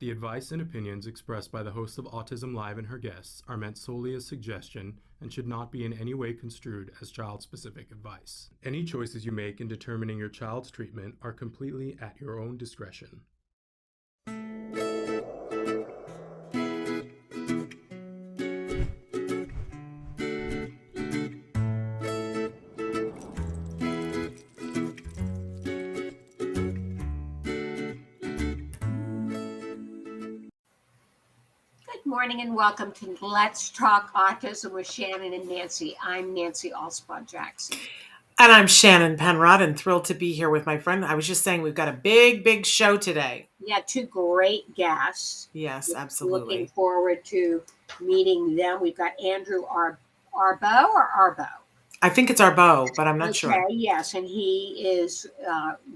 The advice and opinions expressed by the host of Autism Live and her guests are meant solely as suggestion and should not be in any way construed as child-specific advice. Any choices you make in determining your child's treatment are completely at your own discretion. Good morning and welcome to Let's Talk Autism with Shannon and Nancy. I'm Nancy Alspaugh-Jackson. And I'm Shannon Penrod and thrilled to be here with my friend. I was just saying we've got a big show today. Yeah, two great guests. Yes, absolutely. Looking forward to meeting them. We've got Andrew Arboe or Arboe? I think it's Arboe, but I'm not sure. Yes, and he is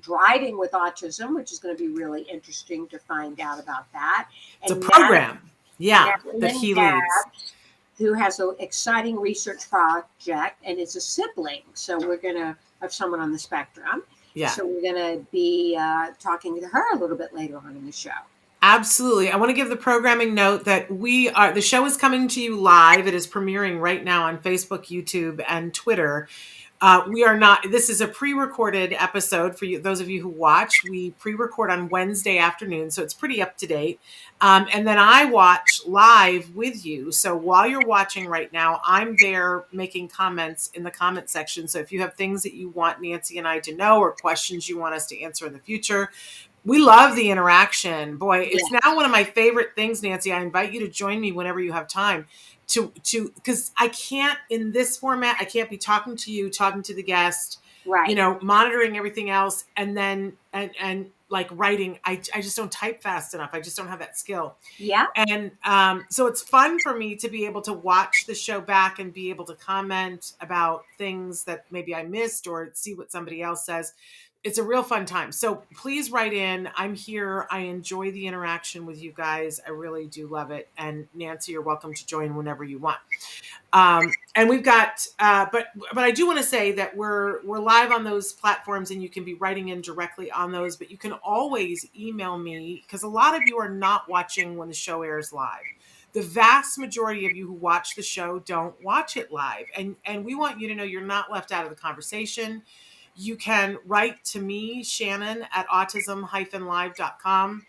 driving with autism, which is going to be really interesting to find out about that. It's a program. That he Dabbs, leads. Who has an exciting research project and is a sibling. So we're going to have someone on the spectrum. Yeah. So we're going to be talking to her a little bit later on in the show. Absolutely. I want to give the programming note that the show is coming to you live. It is premiering right now on Facebook, YouTube, and Twitter. This is a pre-recorded episode for you, those of you who watch. We pre-record on Wednesday afternoon, so it's pretty up to date. And then I watch live with you. So while you're watching right now, I'm there making comments in the comment section. So if you have things that you want Nancy and I to know or questions you want us to answer in the future, we love the interaction. Boy, it's now one of my favorite things, Nancy. I invite you to join me whenever you have time. Because I can't, in this format, I can't be talking to you, talking to the guest, right? Monitoring everything else, and then and like writing. I just don't type fast enough. I just don't have that skill. Yeah. And so it's fun for me to be able to watch the show back and be able to comment about things that maybe I missed or see what somebody else says. It's a real fun time. So please write in. I'm here. I enjoy the interaction with you guys. I really do love it. And Nancy, you're welcome to join whenever you want. And we've got, but I do want to say that we're live on those platforms and you can be writing in directly on those, but you can always email me because a lot of you are not watching when the show airs live. The vast majority of you who watch the show don't watch it live. And we want you to know you're not left out of the conversation. You can write to me, Shannon, at autism-live.com,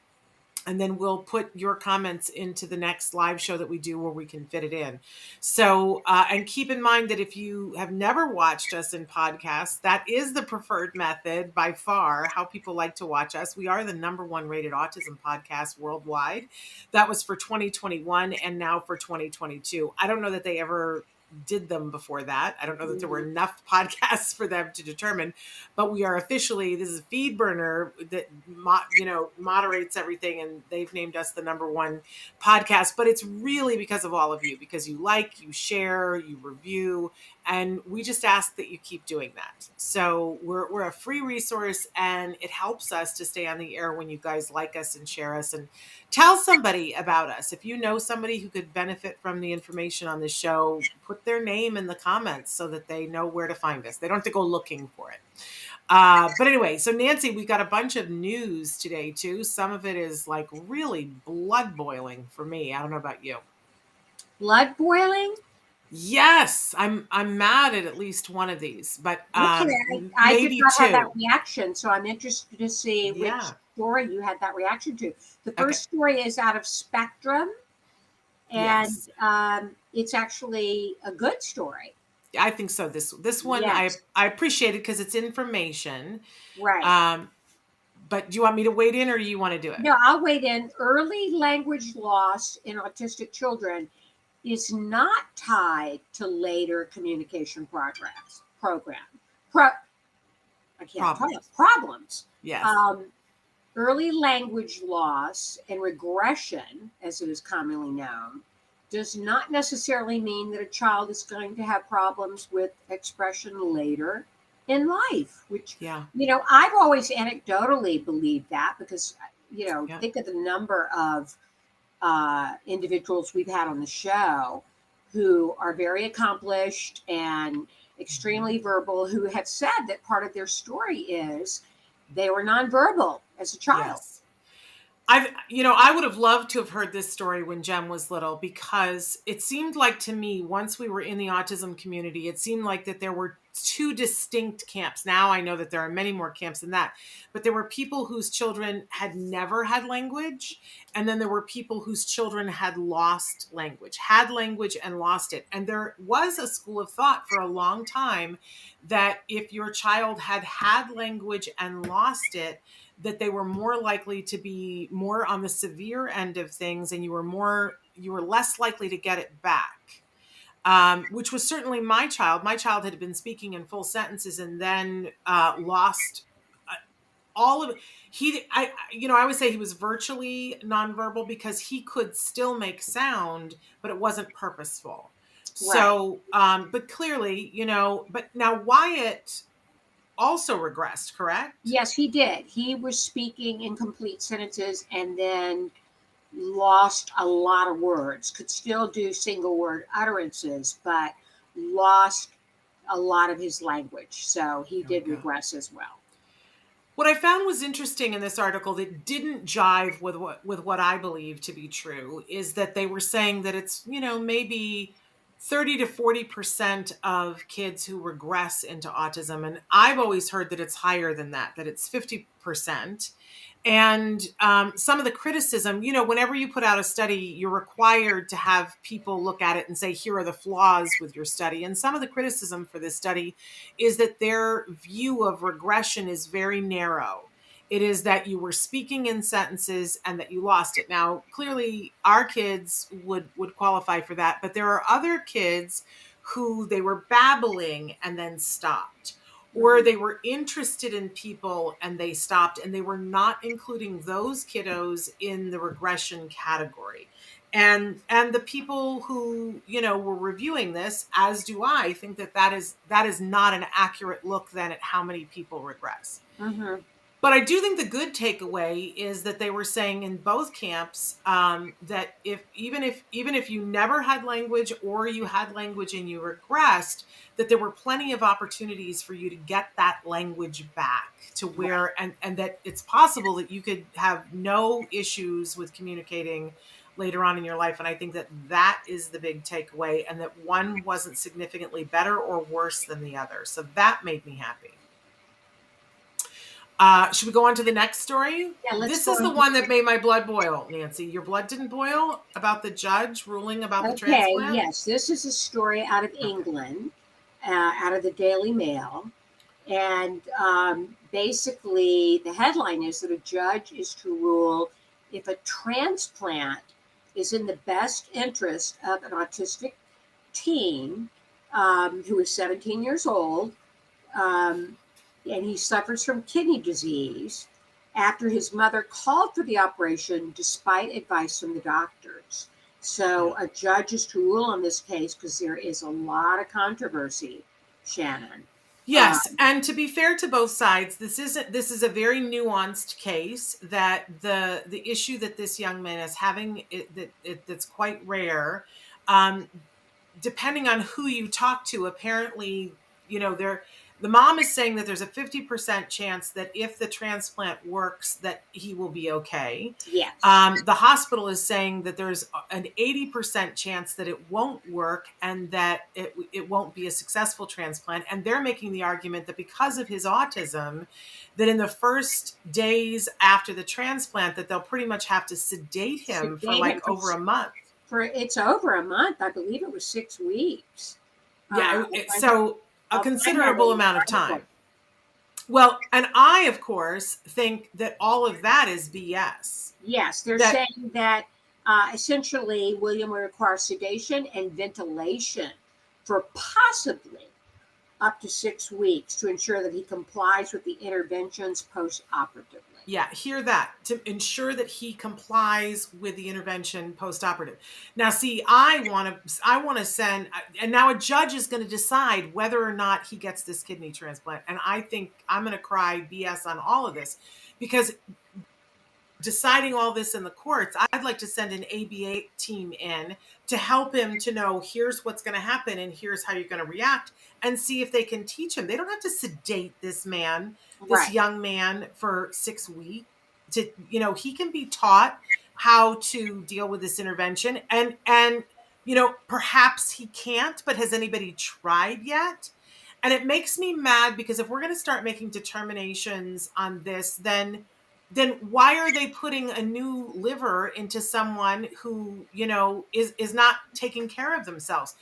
and then we'll put your comments into the next live show that we do where we can fit it in. So, and keep in mind that if you have never watched us in podcasts, that is the preferred method by far, how people like to watch us. We are the #1 rated autism podcast worldwide. That was for 2021 and now for 2022. I don't know that they ever did them before that. I don't know that there were enough podcasts for them to determine, but we are officially, this is FeedBurner that moderates everything, and they've named us the #1 podcast, but it's really because of all of you, because you like, you share, you review, and we just ask that you keep doing that. So we're a free resource, and it helps us to stay on the air when you guys like us and share us and tell somebody about us. If you know somebody who could benefit from the information on the show, put their name in the comments so that they know where to find us. They don't have to go looking for it. But anyway, so Nancy, we got a bunch of news today too. Some of it is like really blood boiling for me. I don't know about you. Blood boiling? Yes, I'm mad at least one of these, but I did not have that reaction, so I'm interested to see which story you had that reaction to. The first story is out of Spectrum, and it's actually a good story. I think so. This one I appreciate it because it's information, right? But do you want me to wade in, or do you want to do it? No, I'll wade in. Early language loss in autistic children is not tied to later communication problems. Yes. Early language loss and regression, as it is commonly known, does not necessarily mean that a child is going to have problems with expression later in life, which, I've always anecdotally believed that because, think of the number of individuals we've had on the show who are very accomplished and extremely verbal, who have said that part of their story is they were nonverbal as a child. Yes. I would have loved to have heard this story when Jem was little, because it seemed like to me, once we were in the autism community, it seemed like that there were two distinct camps. Now I know that there are many more camps than that, but there were people whose children had never had language. And then there were people whose children had language and lost it. And there was a school of thought for a long time that if your child had language and lost it, that they were more likely to be more on the severe end of things, and you were less likely to get it back. Which was certainly my child. My child had been speaking in full sentences and then lost all of it. I would say he was virtually nonverbal because he could still make sound, but it wasn't purposeful. Right. So, but clearly, but now Wyatt also regressed, correct? Yes, he did. He was speaking in complete sentences and then lost a lot of words, could still do single word utterances, but lost a lot of his language. So he did regress as well. What I found was interesting in this article that didn't jive with what I believe to be true is that they were saying that it's, maybe 30 to 40% of kids who regress into autism. And I've always heard that it's higher than that it's 50%. And some of the criticism, whenever you put out a study, you're required to have people look at it and say, here are the flaws with your study. And some of the criticism for this study is that their view of regression is very narrow. It is that you were speaking in sentences and that you lost it. Now, clearly, our kids would qualify for that, but there are other kids who they were babbling and then stopped, or they were interested in people and they stopped, and they were not including those kiddos in the regression category. And the people who, were reviewing this, as do I, think that is not an accurate look then at how many people regress. Mm-hmm. But I do think the good takeaway is that they were saying in both camps that even if you never had language or you had language and you regressed, that there were plenty of opportunities for you to get that language back to where, and that it's possible that you could have no issues with communicating later on in your life. And I think that is the big takeaway, and that one wasn't significantly better or worse than the other. So that made me happy. Should we go on to the next story? Yeah, this is the one that made my blood boil, Nancy. Your blood didn't boil about the judge ruling about the transplant? Yes. This is a story out of England, out of the Daily Mail. And basically, the headline is that a judge is to rule if a transplant is in the best interest of an autistic teen who is 17 years old, and he suffers from kidney disease after his mother called for the operation despite advice from the doctors. So a judge is to rule on this case because there is a lot of controversy, Shannon. Yes, and to be fair to both sides, this is a very nuanced case. That the issue that this young man is having, that's quite rare. Depending on who you talk to, apparently, the mom is saying that there's a 50% chance that if the transplant works, that he will be okay. Yes. The hospital is saying that there's an 80% chance that it won't work and that it won't be a successful transplant. And they're making the argument that because of his autism, that in the first days after the transplant, that they'll pretty much have to sedate him for over a month. It's over a month. I believe it was 6 weeks. Yeah. So a considerable amount of time. Well, and I, of course, think that all of that is BS. Yes, they're saying that essentially William will require sedation and ventilation for possibly up to 6 weeks to ensure that he complies with the interventions post-operatively. Yeah, hear that. To ensure that he complies with the intervention post-operative. Now, see, I want to send, and now a judge is going to decide whether or not he gets this kidney transplant. And I think I'm going to cry BS on all of this, because deciding all this in the courts, I'd like to send an ABA team in to help him to know here's what's going to happen and here's how you're going to react, and see if they can teach him. They don't have to sedate this man, this young man, for 6 weeks. he can be taught how to deal with this intervention, and perhaps he can't, but has anybody tried yet? And it makes me mad, because if we're going to start making determinations on this, then why are they putting a new liver into someone who, is not taking care of themselves?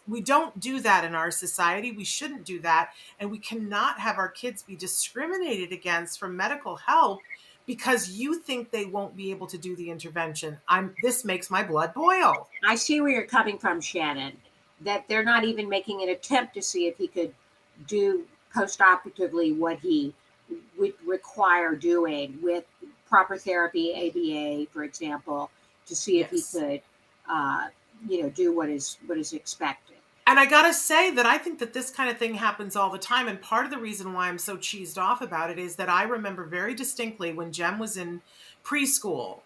We don't do that in our society. We shouldn't do that. And we cannot have our kids be discriminated against for medical help because you think they won't be able to do the intervention. This makes my blood boil. I see where you're coming from, Shannon, that they're not even making an attempt to see if he could do postoperatively what he would require doing with proper therapy, ABA, for example, to see if he could, do what is expected. And I gotta say that I think that this kind of thing happens all the time. And part of the reason why I'm so cheesed off about it is that I remember very distinctly when Jem was in preschool,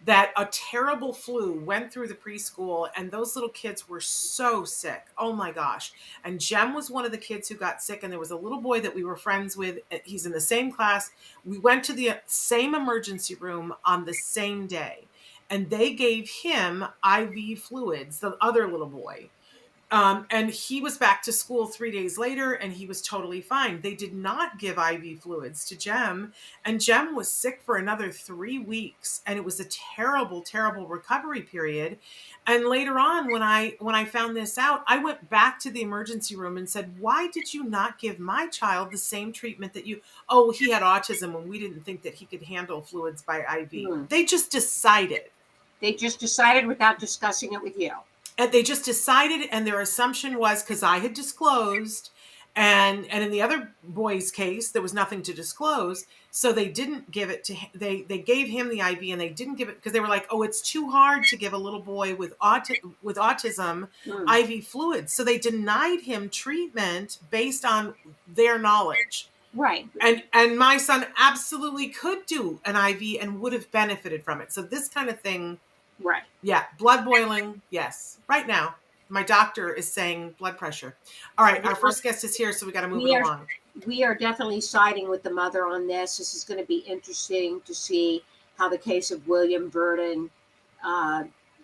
that a terrible flu went through the preschool, and those little kids were so sick. Oh my gosh. And Jem was one of the kids who got sick, and there was a little boy that we were friends with. He's in the same class. We went to the same emergency room on the same day, and they gave him IV fluids, the other little boy. And he was back to school 3 days later, and he was totally fine. They did not give IV fluids to Jem, and Jem was sick for another 3 weeks, and it was a terrible, terrible recovery period. And later on, when I found this out, I went back to the emergency room and said, "Why did you not give my child the same treatment that you?" "Oh, he had autism, and we didn't think that he could handle fluids by IV." They just decided. They just decided without discussing it with you. And they just decided, and their assumption was, because I had disclosed, and in the other boy's case, there was nothing to disclose, so they didn't give it to him. They gave him the IV, and they didn't give it because they were like, "Oh, it's too hard to give a little boy with autism IV fluids." So they denied him treatment based on their knowledge. Right. And my son absolutely could do an IV and would have benefited from it. So this kind of thing. Right. Yeah. Blood boiling. Yes. Right now, my doctor is saying blood pressure. All right. Our first guest is here, so we got to move it along. We are definitely siding with the mother on this. This is going to be interesting to see how the case of William Burden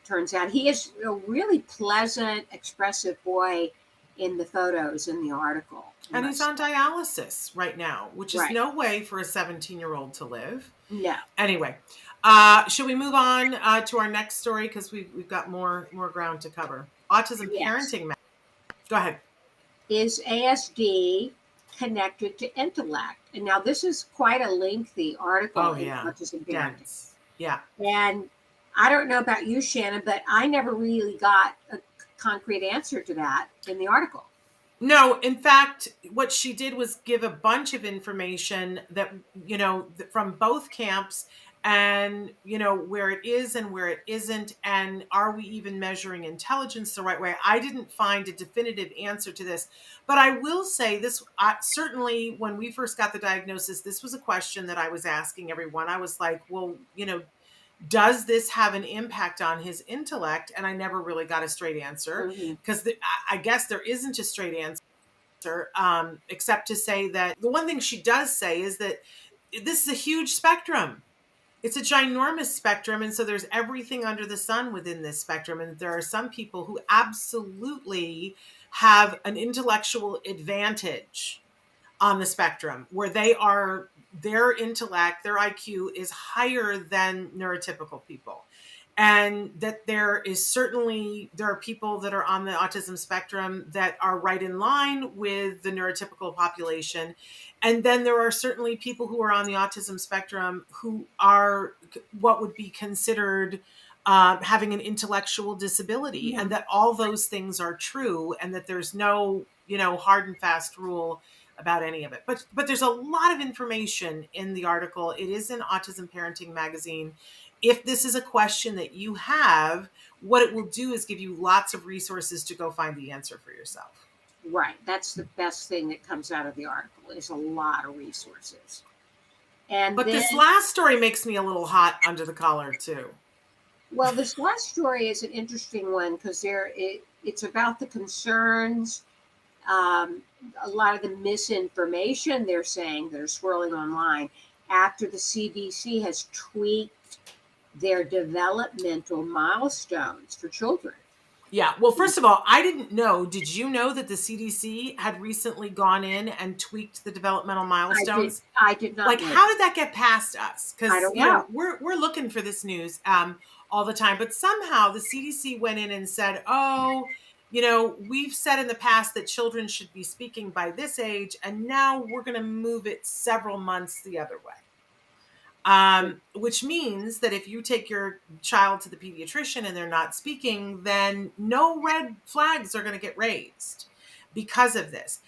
turns out. He is a really pleasant, expressive boy in the photos in the article. And he's on dialysis right now, which is no way for a 17-year-old to live. No. Anyway. Should we move on to our next story, because we've got more ground to cover? Autism parenting. Go ahead. Is ASD connected to Intellect? And now this is quite a lengthy article in Autism Parenting. Yeah. And I don't know about you, Shannon, but I never really got a concrete answer to that in the article. No, in fact, what she did was give a bunch of information that, from both camps, and where it is and where it isn't, and are we even measuring intelligence the right way? I didn't find a definitive answer to this, but I will say this, certainly when we first got the diagnosis, this was a question that I was asking everyone. I was like, well, does this have an impact on his intellect? And I never really got a straight answer, because I guess there isn't a straight answer, except to say that the one thing she does say is that this is a huge spectrum. It's a ginormous spectrum. And so there's everything under the sun within this spectrum. And there are some people who absolutely have an intellectual advantage on the spectrum, where their intellect, their IQ is higher than neurotypical people. And that there are people that are on the autism spectrum that are right in line with the neurotypical population. And then there are certainly people who are on the autism spectrum who are what would be considered having an intellectual disability, and that all those things are true, and that there's no, hard and fast rule about any of it. But there's a lot of information in the article. It is in Autism Parenting magazine. If this is a question that you have, what it will do is give you lots of resources to go find the answer for yourself. Right. That's the best thing that comes out of the article, is a lot of resources. But this last story makes me a little hot under the collar too. Well, this last story is an interesting one, because it's about the concerns, a lot of the misinformation they're saying that are swirling online. after the CDC has tweaked their developmental milestones for children. Yeah. Well, first of all, I didn't know. Did you know that the CDC had recently gone in and tweaked the developmental milestones? I did not Like, know. how did that get past us? I Because, don't you know, know. we're looking for this news all the time. But somehow the CDC went in and said, oh, you know, we've said in the past that children should be speaking by this age, and now we're going to move it several months the other way. Which means that if you take your child to the pediatrician and they're not speaking, then no red flags are going to get raised because of this.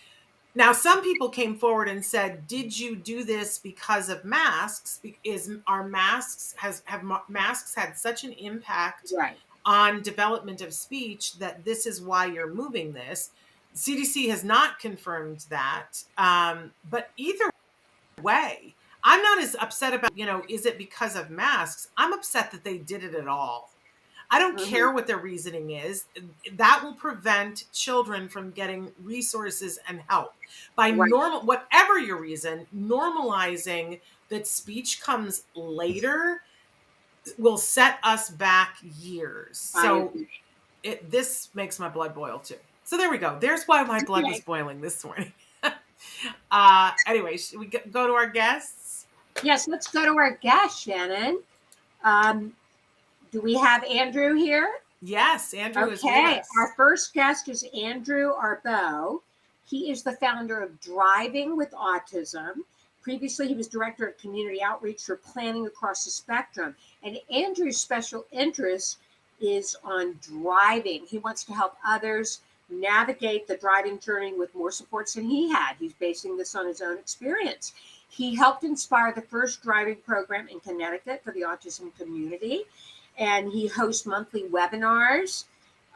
Now, some people came forward and said, did you do this because of masks? Have masks had such an impact on development of speech that this is why you're moving this? CDC has not confirmed that. But either way, I'm not as upset about, you know, is it because of masks? I'm upset that they did it at all. I don't care what their reasoning is. That will prevent children from getting resources and help. By whatever your reason, normalizing that speech comes later will set us back years. So this makes my blood boil too. So there we go. There's why my blood was boiling this morning. Anyway, should we go to our guests? Yes, let's go to our guest, Shannon. Do we have Andrew here? Yes, Andrew is with us. Our first guest is Andrew Arboe. He is the founder of Driving with Autism. Previously, he was director of community outreach for planning across the spectrum. And Andrew's special interest is on driving. He wants to help others navigate the driving journey with more supports than he had. He's basing this on his own experience. He helped inspire the first driving program in Connecticut for the autism community. And he hosts monthly webinars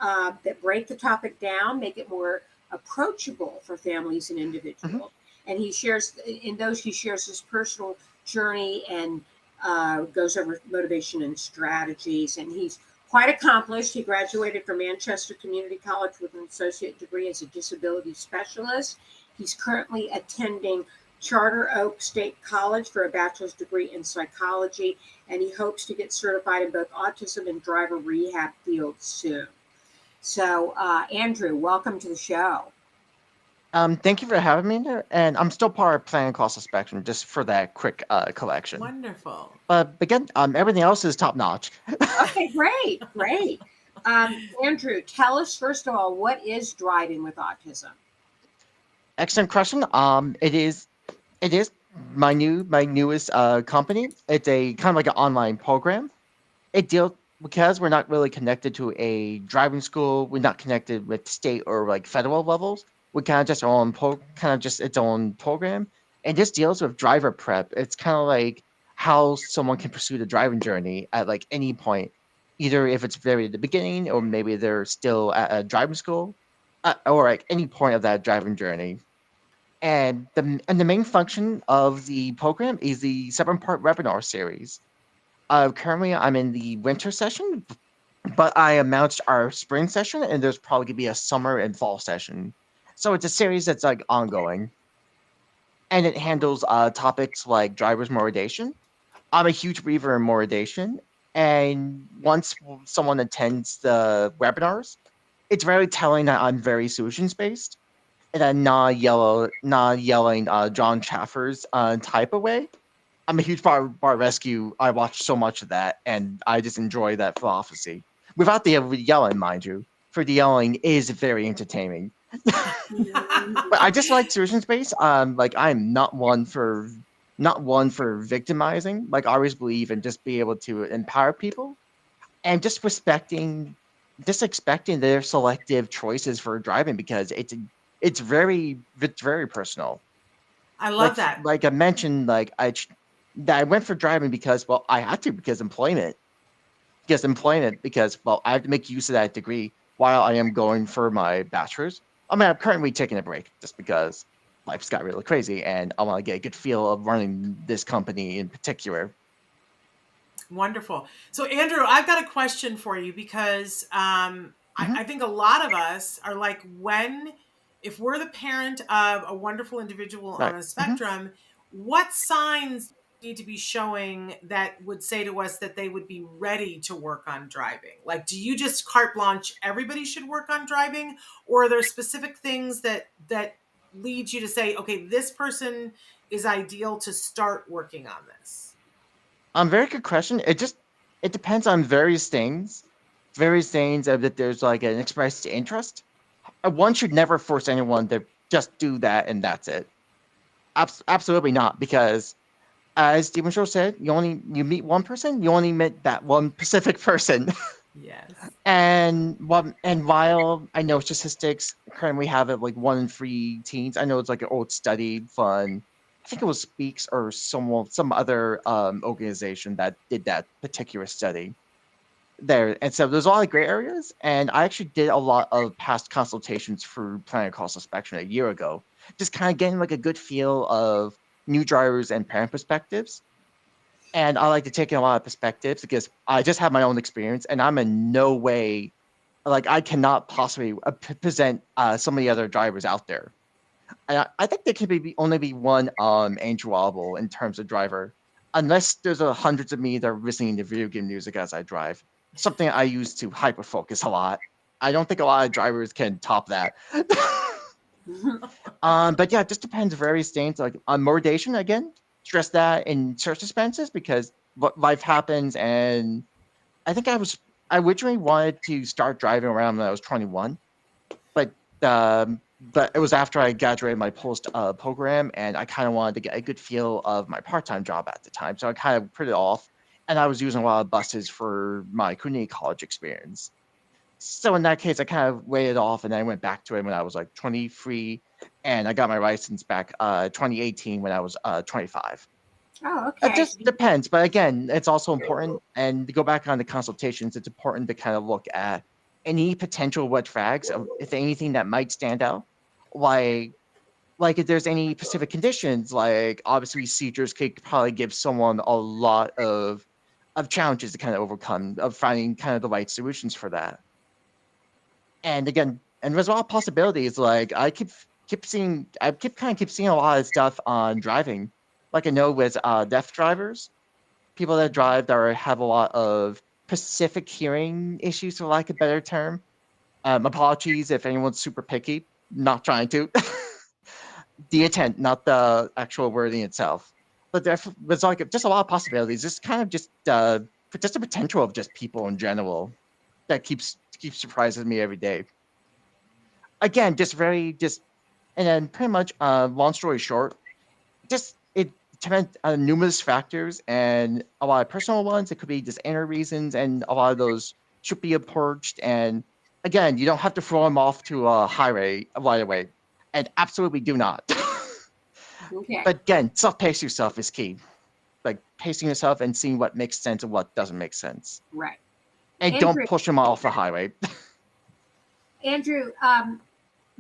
that break the topic down, make it more approachable for families and individuals. And he shares his personal journey and goes over motivation and strategies. And he's quite accomplished. He graduated from Manchester Community College with an associate degree as a disability specialist. He's currently attending Charter Oak State College for a bachelor's degree in psychology, and he hopes to get certified in both autism and driver rehab fields soon. So, Andrew, welcome to the show. Thank you for having me there, and I'm still part of Planning Across the Spectrum, just for that quick collection. Wonderful. But again, everything else is top notch. Okay, great. Andrew, tell us first of all, what is Driving with Autism? Excellent question. It is my newest company. It's a kind of like an online program. It deals, because we're not really connected to a driving school. We're not connected with state or like federal levels. We kind of just its own program, and this deals with driver prep. It's kind of like how someone can pursue the driving journey at like any point, either if it's very at the beginning or maybe they're still at a driving school, or like any point of that driving journey. And the main function of the program is the 7-part webinar series. Currently, I'm in the winter session, but I announced our spring session, and there's probably gonna be a summer and fall session. So it's a series that's like ongoing, and it handles topics like driver's motivation. I'm a huge believer in motivation, and once someone attends the webinars, it's very telling that I'm very solutions based. In a not yelling John Chaffers type of way. I'm a huge bar rescue. I watch so much of that, and I just enjoy that philosophy. Without the yelling, mind you, for the yelling is very entertaining. But I just like solutions based. Like I'm not one for victimizing. Like I always believe in just being able to empower people, and just expecting their selective choices for driving, because it's very personal. I love that. Like I mentioned, I went for driving because, well, I had to because employment. Because, well, I have to make use of that degree while I am going for my bachelor's. I mean, I'm currently taking a break just because life's got really crazy and I want to get a good feel of running this company in particular. Wonderful. So, Andrew, I've got a question for you because I think a lot of us are like, if we're the parent of a wonderful individual on a spectrum, what signs need to be showing that would say to us that they would be ready to work on driving? Like, do you just carte blanche, everybody should work on driving? Or are there specific things that lead you to say, okay, this person is ideal to start working on this? Very good question. It depends on various things. Various things of that there's like an expressed interest. One should never force anyone to just do that and that's it. Absolutely not, because as Stephen Shaw said, you meet one person, you only meet that one specific person. Yes. And while I know statistics currently have it like 1 in 3 teens, I know it's like an old study from, I think it was Speaks or some other organization that did that particular study there. And so there's a lot of gray areas. And I actually did a lot of past consultations for planning across the spectrum a year ago, just kind of getting like a good feel of new drivers and parent perspectives. And I like to take in a lot of perspectives because I just have my own experience, and I'm in no way, like, I cannot possibly present some of the other drivers out there. I think there can only be one Andrew Arboe in terms of driver, unless there's hundreds of me that are listening to video game music as I drive. Something I use to hyper focus a lot. I don't think a lot of drivers can top that. But yeah, it just depends on various things. Like on motivation, again, stress that in search expenses because life happens. And I think I originally wanted to start driving around when I was 21, but it was after I graduated my post program, and I kind of wanted to get a good feel of my part-time job at the time. So I kind of put it off, and I was using a lot of buses for my community college experience. So in that case, I kind of weighed it off, and then I went back to it when I was like 23, and I got my license back 2018 when I was 25. Oh, okay. It just depends, but again, it's also important, and to go back on the consultations, it's important to kind of look at any potential red flags, if anything that might stand out, like if there's any specific conditions, like obviously seizures could probably give someone a lot of challenges to kind of overcome, of finding kind of the right solutions for that. And again, and there's a lot of possibilities. Like I keep seeing a lot of stuff on driving. Like I know with deaf drivers, people that drive that have a lot of specific hearing issues, for lack of a better term. Apologies if anyone's super picky. Not trying to. The intent, not the actual wording itself. But there's like just a lot of possibilities. It's kind of just the potential of just people in general that keeps surprising me every day. Again, and then pretty much, long story short, just it depends on numerous factors and a lot of personal ones. It could be just inner reasons, and a lot of those should be approached. And again, you don't have to throw them off to a highway right away, and absolutely do not. Okay. But again, self-pace yourself is key. Like pacing yourself and seeing what makes sense and what doesn't make sense. Right. And Andrew, don't push them off the highway. Andrew,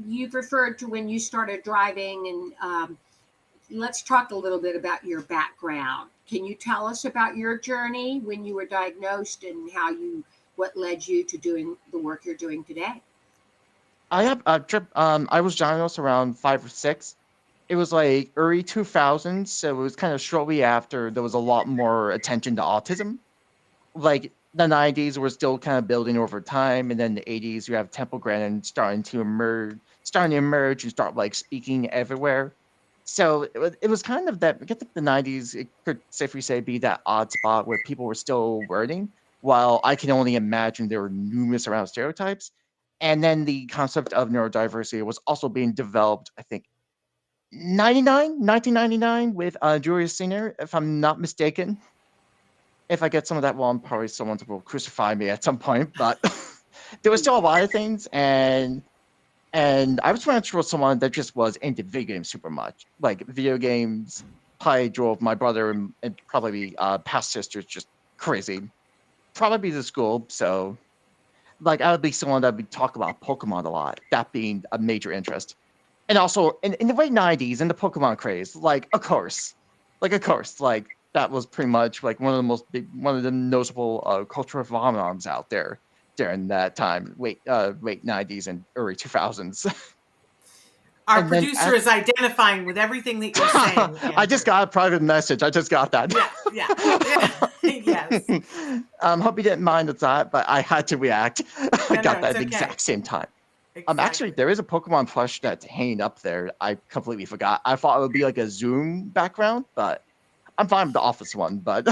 you've referred to when you started driving, and let's talk a little bit about your background. Can you tell us about your journey when you were diagnosed and what led you to doing the work you're doing today? I was diagnosed around 5 or 6. It was like early 2000s, so it was kind of shortly after there was a lot more attention to autism. Like the 90s were still kind of building over time, and then the 80s you have Temple Grandin starting to emerge and start like speaking everywhere. So it was kind of that. I guess the 90s, it could safely say be that odd spot where people were still learning, while I can only imagine there were numerous around stereotypes. And then the concept of neurodiversity was also being developed, I think, 1999 with Julius Singer, if I'm not mistaken. If I get some of that wrong, probably someone will crucify me at some point. But there was still a lot of things, and I was trying to show someone that just was into video games super much. Like video games probably drove my brother and probably past sisters just crazy. Probably the school, so like I would be someone that would talk about Pokemon a lot, that being a major interest. And also in the late 90s, in the Pokemon craze, like of course, like that was pretty much like one of the notable cultural phenomenons out there during that time, late 90s and early 2000s. Our And then producer is identifying with everything that you're saying. I just got a private message. I just got that. Yeah. Yes. Hope you didn't mind that, but I had to react. I got that it's at the okay. exact same time. Exactly. Actually, there is a Pokemon plush that's hanging up there. I completely forgot. I thought it would be like a Zoom background, but I'm fine with the Office one. But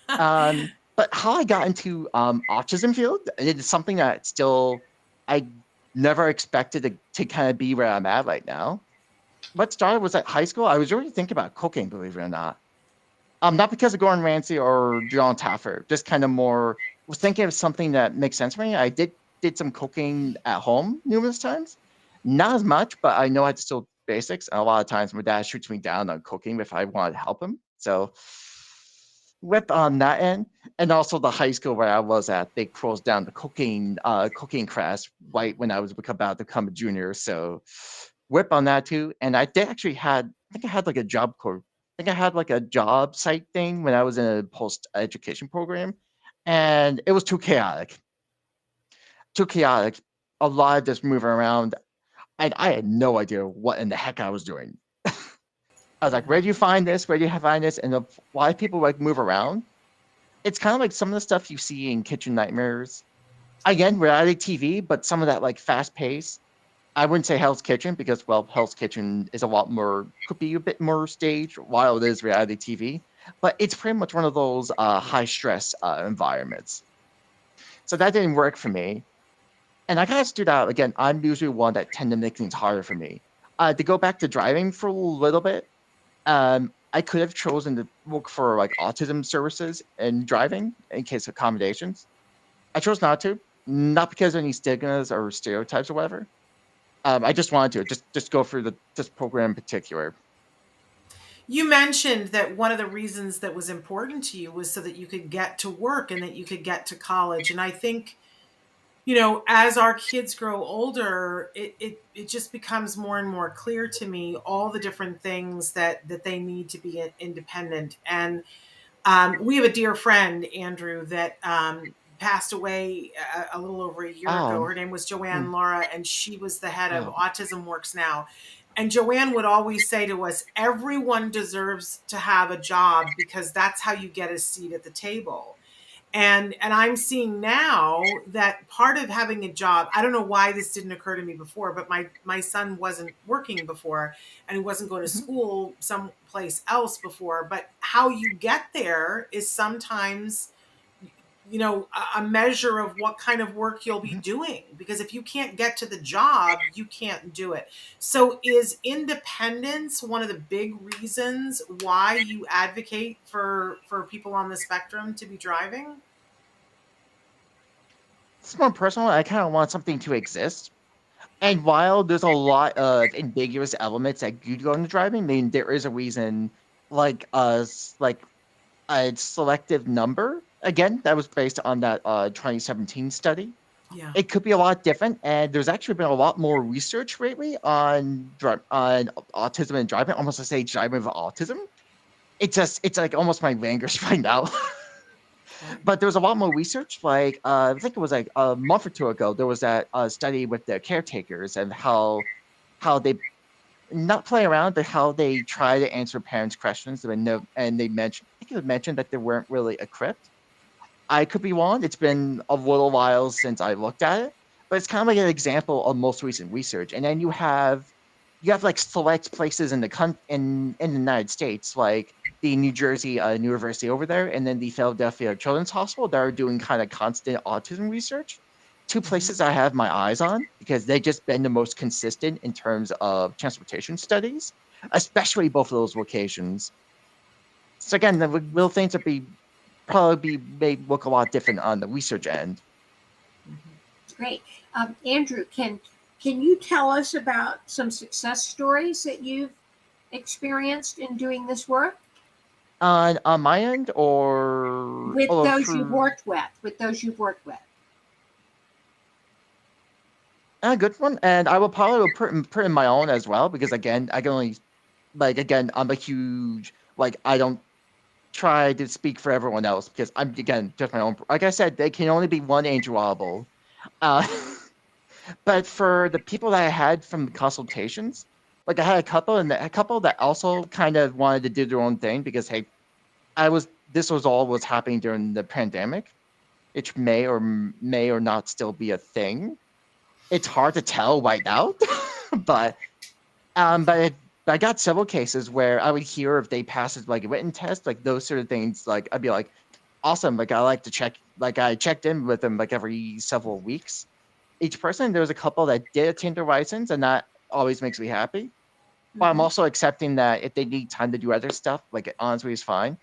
but how I got into autism field, it is something that still I never expected to kind of be where I'm at right now. What started was at high school. I was already thinking about cooking, believe it or not. Not because of Gordon Ramsay or John Taffer, just kind of more was thinking of something that makes sense for me. I did some cooking at home numerous times, not as much, but I know I had to still basics. And a lot of times my dad shoots me down on cooking if I want to help him. So whip on that end, and also the high school where I was at, they closed down the cooking class right when I was about to become a junior. So whip on that too. And I did actually I think I had like a job corps. I think I had like a job site thing when I was in a post education program, and it was too chaotic. Too chaotic. A lot of just moving around, and I had no idea what in the heck I was doing. I was like, where do you find this? Where do you find this? And why people like move around? It's kind of like some of the stuff you see in Kitchen Nightmares. Again, reality TV, but some of that like fast pace. I wouldn't say Hell's Kitchen because, well, Hell's Kitchen is could be a bit more staged while it is reality TV. But it's pretty much one of those high stress environments. So that didn't work for me. And I kind of stood out. Again, I'm usually one that tend to make things harder for me. To go back to driving for a little bit, I could have chosen to look for like autism services and driving in case of accommodations. I chose not to, not because of any stigmas or stereotypes or whatever. I just wanted to just go for this program in particular. You mentioned that one of the reasons that was important to you was so that you could get to work and that you could get to college. And I think, as our kids grow older, it just becomes more and more clear to me all the different things that they need to be independent. And we have a dear friend, Andrew, that passed away a little over a year ago. Her name was Joanne Laura, and she was the head of Autism Works Now. And Joanne would always say to us, everyone deserves to have a job because that's how you get a seat at the table. And I'm seeing now that part of having a job, I don't know why this didn't occur to me before, but my son wasn't working before and he wasn't going to school someplace else before. But how you get there is sometimes, a measure of what kind of work you'll be doing. Because if you can't get to the job, you can't do it. So is independence one of the big reasons why you advocate for people on the spectrum to be driving? It's more personal. I kind of want something to exist. And while there's a lot of ambiguous elements that could go into driving, I mean, there is a reason, like a selective number. Again, that was based on that 2017 study. Yeah. It could be a lot different, and there's actually been a lot more research lately on autism and driving. Almost to say driving with autism. It's like almost my language right now. But there was a lot more research. Like I think it was like a month or two ago, there was that study with the caretakers and how they not play around, but how they try to answer parents' questions. And they mentioned, I think it was mentioned that they weren't really equipped. I could be wrong. It's been a little while since I looked at it, but it's kind of like an example of most recent research. And then you have like select places in the United States, like the New Jersey University over there, and then the Philadelphia Children's Hospital that are doing kind of constant autism research. Two places I have my eyes on because they've just been the most consistent in terms of transportation studies, especially both of those locations. So again, the little things that may look a lot different on the research end. Great. Andrew, can you tell us about some success stories that you've experienced in doing this work? On my end, or with those you've worked with? A good one, and I will probably put in my own as well because again, I can only I'm a huge I don't try to speak for everyone else because I'm again just my own. Like I said, there can only be one Andrew Arboe. But for the people that I had from the consultations, like I had a couple that also kind of wanted to do their own thing because hey, this was all was happening during the pandemic, which may or not still be a thing. It's hard to tell right now, but um, but it, I got several cases where I would hear if they passed like a written test, like those sort of things. Like I'd be like, awesome. Like I like to check. Like I checked in with them like every several weeks. Each person, there was a couple that did attain their license, and that always makes me happy. But I'm also accepting that if they need time to do other stuff, like it honestly is fine.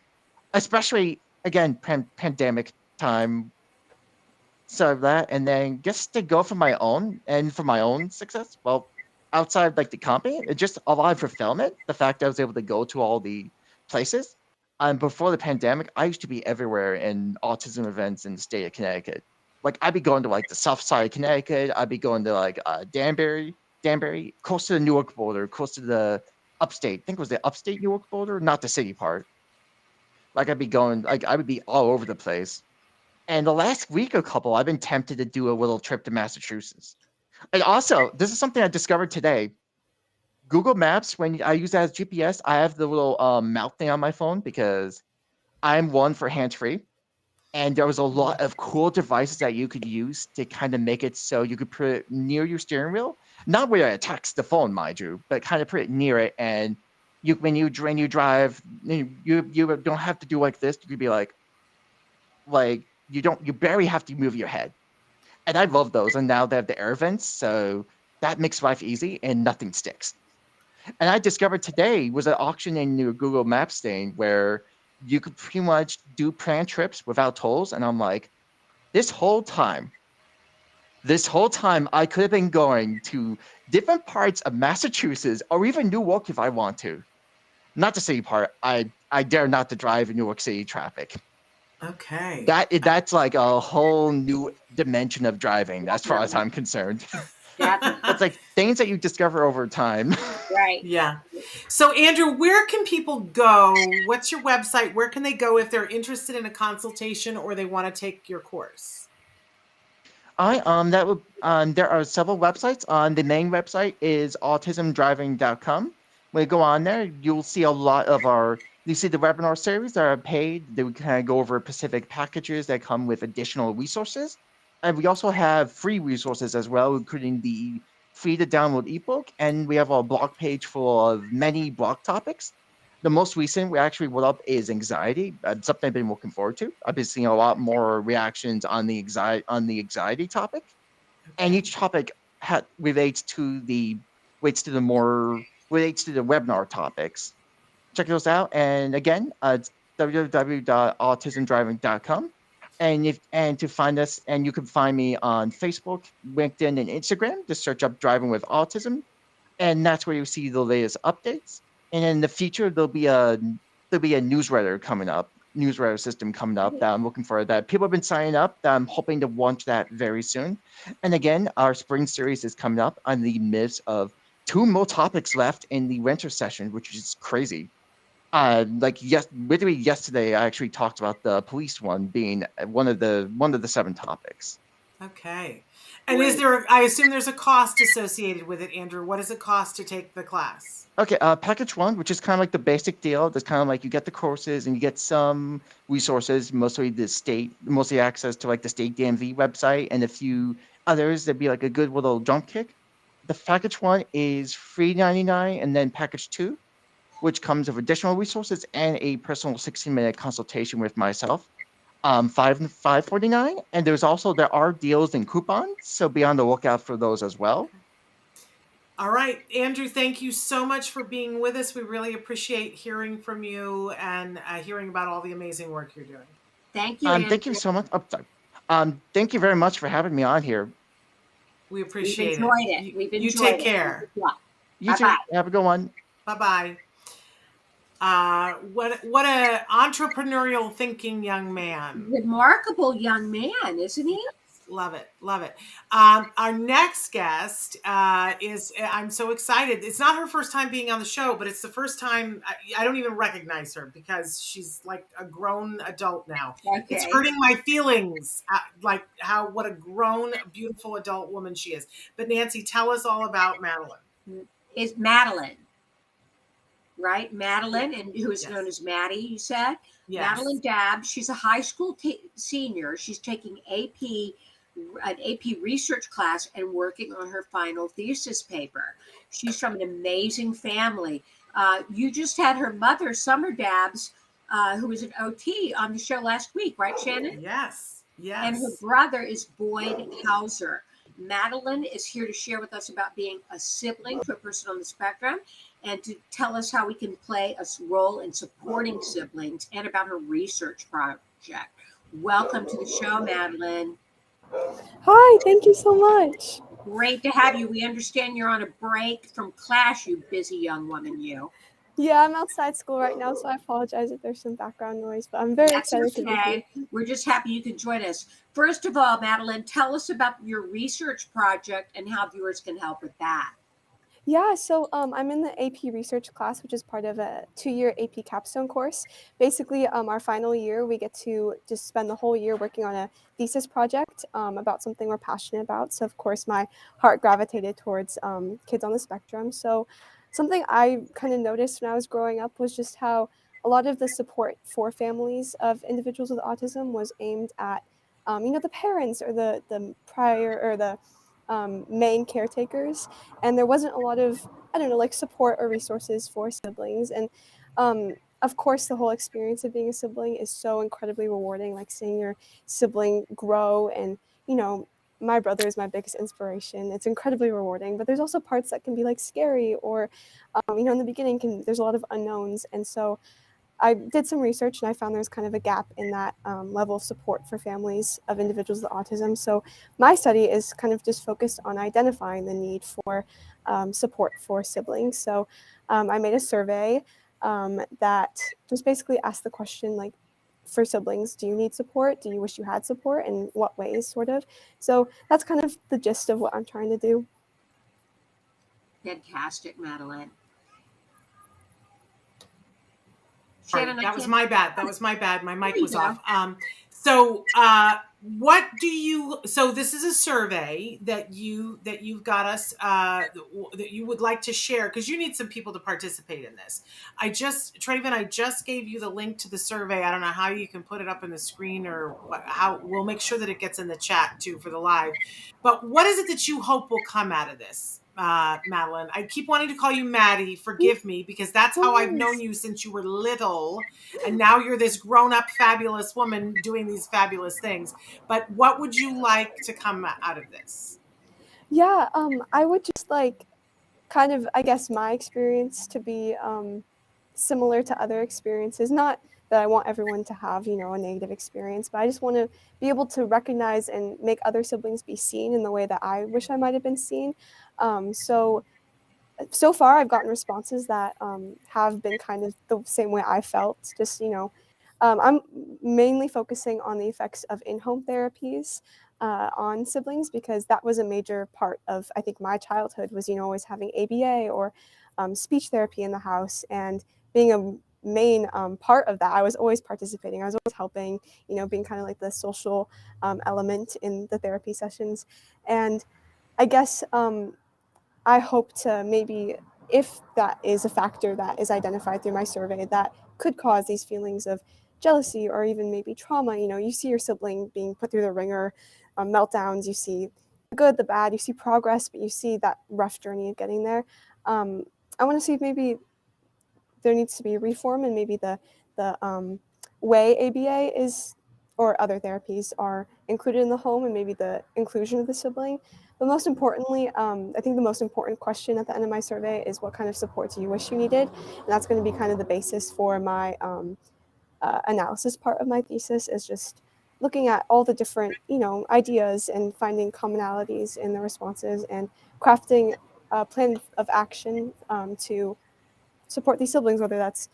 Especially again, pandemic time. So that, and then just to go for my own and for my own success. Well, outside like the company, it just a lot of fulfillment. The fact I was able to go to all the places. Before the pandemic, I used to be everywhere in autism events in the state of Connecticut. Like I'd be going to like the south side of Connecticut. I'd be going to like Danbury, close to the Newark border, close to the upstate. I think it was the upstate Newark border, not the city part. Like I'd be going, like I would be all over the place. And the last week or couple, I've been tempted to do a little trip to Massachusetts. And also, this is something I discovered today. Google Maps, when I use that as GPS, I have the little mouth thing on my phone because I'm one for hands-free. And there was a lot of cool devices that you could use to kind of make it so you could put it near your steering wheel. Not where it attacks the phone, mind you, but kind of put it near it. And when you drive, you don't have to do like this. You could be like you barely have to move your head. And I love those. And now they have the air vents, so that makes life easy and nothing sticks. And I discovered today was an auction in your Google Maps thing where you could pretty much do planned trips without tolls. And I'm like, this whole time I could have been going to different parts of Massachusetts or even Newark if I want to. Not the city part. I dare not to drive in New York City traffic. Okay. That's like a whole new dimension of driving, as far as I'm concerned. It's like things that you discover over time. Right. Yeah. So Andrew, where can people go? What's your website? Where can they go if they're interested in a consultation or they want to take your course? There are several websites. The main website is autismdriving.com. When you go on there, you'll see a lot of you see the webinar series that are paid. They would kind of go over specific packages that come with additional resources. And we also have free resources as well, including the free to download ebook. And we have a blog page full of many blog topics. The most recent we actually put up is anxiety. Something I've been looking forward to. I've been seeing a lot more reactions on the anxiety topic. And each topic relates to the webinar topics. Check those out. And again, it's www.autismdriving.com. And to find us, and you can find me on Facebook, LinkedIn, and Instagram. Just search up Driving with Autism, and that's where you'll see the latest updates. And in the future, there'll be a newsletter system coming up that I'm looking for. That people have been signing up. That I'm hoping to launch that very soon. And again, our spring series is coming up on the midst of 2 more topics left in the winter session, which is crazy. Literally yesterday, I actually talked about the police one being one of the 7 topics. Okay. And I assume there's a cost associated with it, Andrew. What does it cost to take the class? Okay, package 1, which is kind of like the basic deal. That's kind of like you get the courses and you get some resources, mostly access to like the state DMV website and a few others. That'd be like a good little jump kick. The package 1 is $3.99, and then package 2, which comes with additional resources and a personal 16-minute consultation with myself, $5.49. And there are deals and coupons, so be on the lookout for those as well. All right, Andrew, thank you so much for being with us. We really appreciate hearing from you and hearing about all the amazing work you're doing. Thank you, Andrew. Thank you so much. Oh, sorry. Thank you very much for having me on here. We appreciate it. We've enjoyed it. You take care. You too. Have a good one. Bye-bye. What a entrepreneurial thinking young man. Remarkable young man, isn't he? Love it. Love it. Our next guest is, I'm so excited. It's not her first time being on the show, but it's the first time I don't even recognize her because she's like a grown adult now. Okay. It's hurting my feelings, like what a grown, beautiful adult woman she is. But Nancy, tell us all about Madelynne. Is Madelynne, right? Madelynne, and who is known as Maddie, you said? Yes. Madelynne Dabbs. She's a high school senior. She's taking an AP research class and working on her final thesis paper. She's from an amazing family. You just had her mother, Summer Dabbs, who was an OT on the show last week, right, Shannon? Yes. Yes. And her brother is Boyd Hauser. Madelynne is here to share with us about being a sibling to a person on the spectrum and to tell us how we can play a role in supporting siblings and about her research project. Welcome to the show, Madelynne. Hi, thank you so much. Great to have you. We understand you're on a break from class, you busy young woman, you. Yeah, I'm outside school right now, so I apologize if there's some background noise, but I'm very excited to be here. We're just happy you could join us. First of all, Madelynne, tell us about your research project and how viewers can help with that. Yeah, so I'm in the AP research class, which is part of a 2-year AP capstone course. Basically, our final year, we get to just spend the whole year working on a thesis project about something we're passionate about. So, of course, my heart gravitated towards kids on the spectrum. So something I kind of noticed when I was growing up was just how a lot of the support for families of individuals with autism was aimed at, the parents or the prior or the main caretakers, and there wasn't a lot of support or resources for siblings. And of course the whole experience of being a sibling is so incredibly rewarding, like seeing your sibling grow, and my brother is my biggest inspiration. It's incredibly rewarding, but there's also parts that can be like scary, or in the beginning there's a lot of unknowns. And so I did some research and I found there's kind of a gap in that level of support for families of individuals with autism. So my study is kind of just focused on identifying the need for support for siblings. So I made a survey that just basically asked the question, like, for siblings, do you need support? Do you wish you had support? And what ways, sort of? So that's kind of the gist of what I'm trying to do. Fantastic, Madelynne. Shannon, that was my bad. My mic was off. So this is a survey that you've got us, that you would like to share, because you need some people to participate in this. Traven, I just gave you the link to the survey. I don't know how you can put it up on the screen, or how we'll make sure that it gets in the chat too for the live. But what is it that you hope will come out of this? Madelynne, I keep wanting to call you Maddie. Forgive me, because that's how I've known you since you were little, and now you're this grown-up, fabulous woman doing these fabulous things. But what would you like to come out of this? Yeah, I would just like kind of, I guess, my experience to be similar to other experiences. Not that I want everyone to have, a negative experience, but I just want to be able to recognize and make other siblings be seen in the way that I wish I might have been seen. So far, I've gotten responses that have been kind of the same way I felt. Just, I'm mainly focusing on the effects of in-home therapies on siblings, because that was a major part of, I think, my childhood was, always having ABA or speech therapy in the house, and being a main part of that. I was always participating. I was always helping, being kind of like the social element in the therapy sessions. And I guess I hope to maybe, if that is a factor that is identified through my survey that could cause these feelings of jealousy or even maybe trauma, you see your sibling being put through the ringer, meltdowns, you see the good, the bad, you see progress, but you see that rough journey of getting there. I want to see if maybe there needs to be reform, and maybe the way ABA is, or other therapies, are included in the home, and maybe the inclusion of the sibling. But most importantly, I think the most important question at the end of my survey is, what kind of support do you wish you needed? And that's going to be kind of the basis for my analysis part of my thesis, is just looking at all the different, ideas and finding commonalities in the responses and crafting a plan of action to support these siblings, whether that's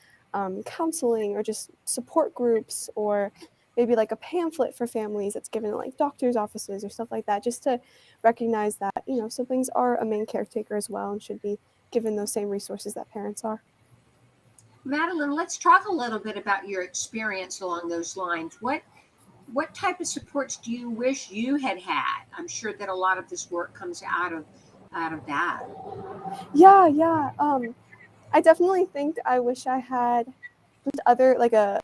counseling or just support groups, or maybe like a pamphlet for families that's given in like doctor's offices or stuff like that, just to recognize that, you know, siblings are a main caretaker as well and should be given those same resources that parents are. Madelynne, let's talk a little bit about your experience along those lines. What type of supports do you wish you had had? I'm sure that a lot of this work comes out of that. Yeah. I definitely think I wish I had just other, like a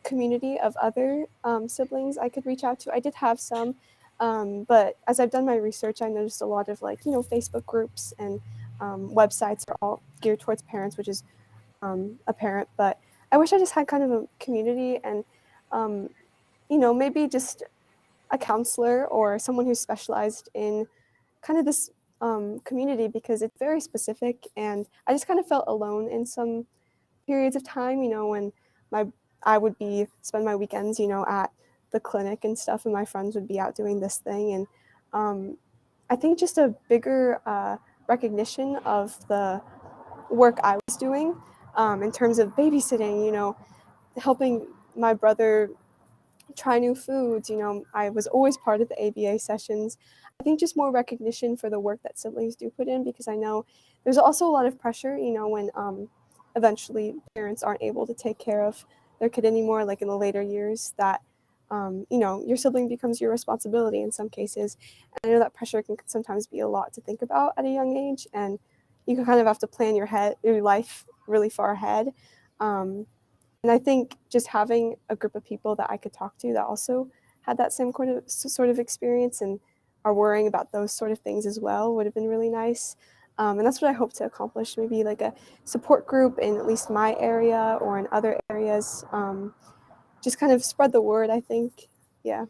community of other siblings I could reach out to. I did have some, but as I've done my research, I noticed a lot of, like, you know, Facebook groups and websites are all geared towards parents, which is apparent. But I wish I just had kind of a community and, you know, maybe just a counselor or someone who's specialized in kind of this community, because it's very specific, and I just kind of felt alone in some periods of time, you know, when I would spend my weekends, you know, at the clinic and stuff, and my friends would be out doing this thing. And I think just a bigger recognition of the work I was doing in terms of babysitting, you know, helping my brother try new foods. You know, I was always part of the ABA sessions. I think just more recognition for the work that siblings do put in, because I know there's also a lot of pressure, you know, when eventually parents aren't able to take care of their kid anymore, like in the later years, that, you know, your sibling becomes your responsibility in some cases. And I know that pressure can sometimes be a lot to think about at a young age, and you can kind of have to plan your life really far ahead. And I think just having a group of people that I could talk to that also had that same sort of experience and are worrying about those sort of things as well would have been really nice. And that's what I hope to accomplish, maybe like a support group in at least my area or in other areas. Just kind of spread the word, I think. Yeah.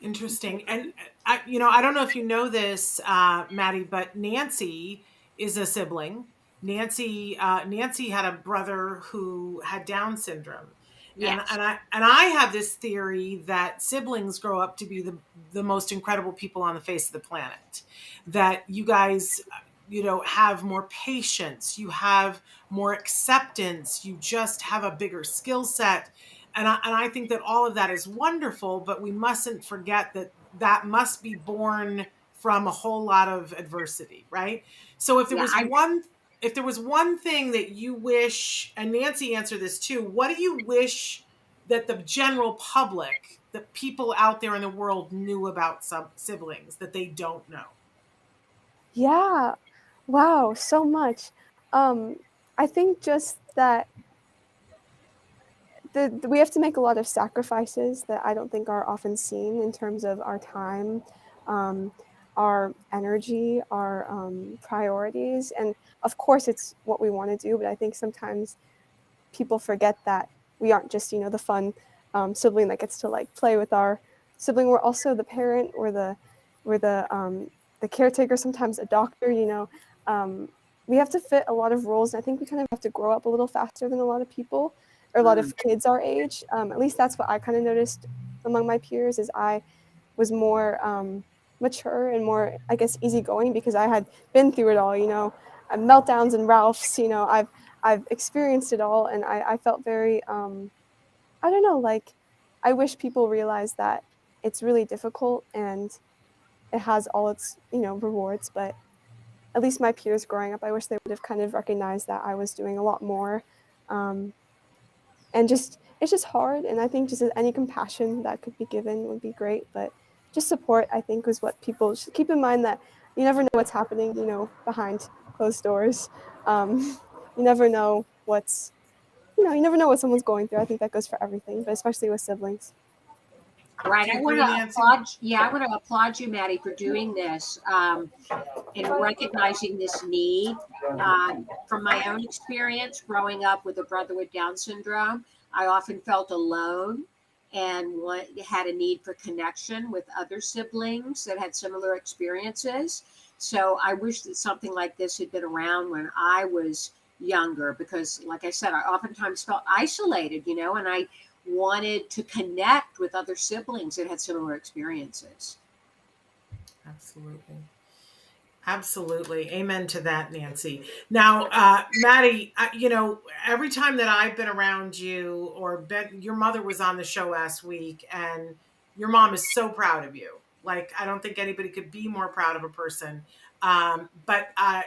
Interesting. And, I don't know if you know this, Maddie, but Nancy is a sibling. Nancy had a brother who had Down syndrome. Yes. And I have this theory that siblings grow up to be the most incredible people on the face of the planet. That you guys, have more patience, you have more acceptance, you just have a bigger skill set. And I think that all of that is wonderful, but we mustn't forget that must be born from a whole lot of adversity, right? So if there was one thing that you wish, and Nancy answered this too, what do you wish that the general public, the people out there in the world, knew about siblings that they don't know? Yeah. Wow, so much. I think just that we have to make a lot of sacrifices that I don't think are often seen in terms of our time, our energy, our priorities. And of course, it's what we want to do, but I think sometimes people forget that we aren't just, the fun sibling that gets to like play with our sibling. We're also the parent, or the caretaker, sometimes a doctor. We have to fit a lot of roles, and I think we kind of have to grow up a little faster than a lot of people, or a lot of kids our age. At least that's what I kind of noticed among my peers, is I was more mature and more, I guess, easygoing, because I had been through it all, meltdowns and Ralphs. I've experienced it all, and I felt very, I don't know, like, I wish people realize that it's really difficult and it has all its, rewards. But at least my peers growing up, I wish they would have kind of recognized that I was doing a lot more. And it's just hard. And I think just any compassion that could be given would be great. But just support, I think, was what people should keep in mind, that you never know what's happening, behind closed doors. You never know you never know what someone's going through. I think that goes for everything, but especially with siblings. Right. I want to applaud you, Maddie, for doing this and recognizing this need. From my own experience, growing up with a brother with Down syndrome, I often felt alone and had a need for connection with other siblings that had similar experiences. So I wish that something like this had been around when I was younger, because, like I said, I oftentimes felt isolated, and I wanted to connect with other siblings that had similar experiences. Absolutely. Absolutely. Amen to that, Nancy. Now, Maddie, every time that I've been around you your mother was on the show last week, and your mom is so proud of you. Like, I don't think anybody could be more proud of a person. But I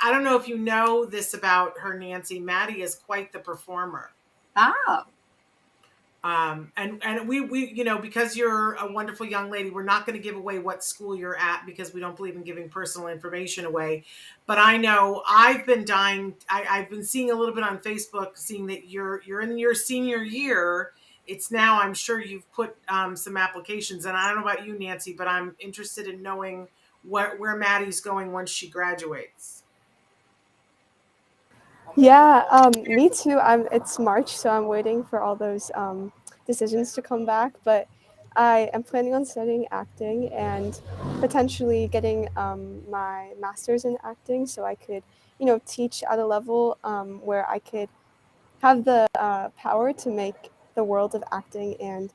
don't know if you know this about her, Nancy. Maddie is quite the performer. Oh. And we because you're a wonderful young lady, we're not going to give away what school you're at because we don't believe in giving personal information away. But I know I've been I've been seeing a little bit on Facebook, seeing that you're in your senior year. It's now, I'm sure you've put some applications, and I don't know about you, Nancy, but I'm interested in knowing where Maddie's going once she graduates. Yeah, me too. It's March, so I'm waiting for all those decisions to come back. But I am planning on studying acting and potentially getting my master's in acting, so I could, teach at a level where I could have the power to make the world of acting and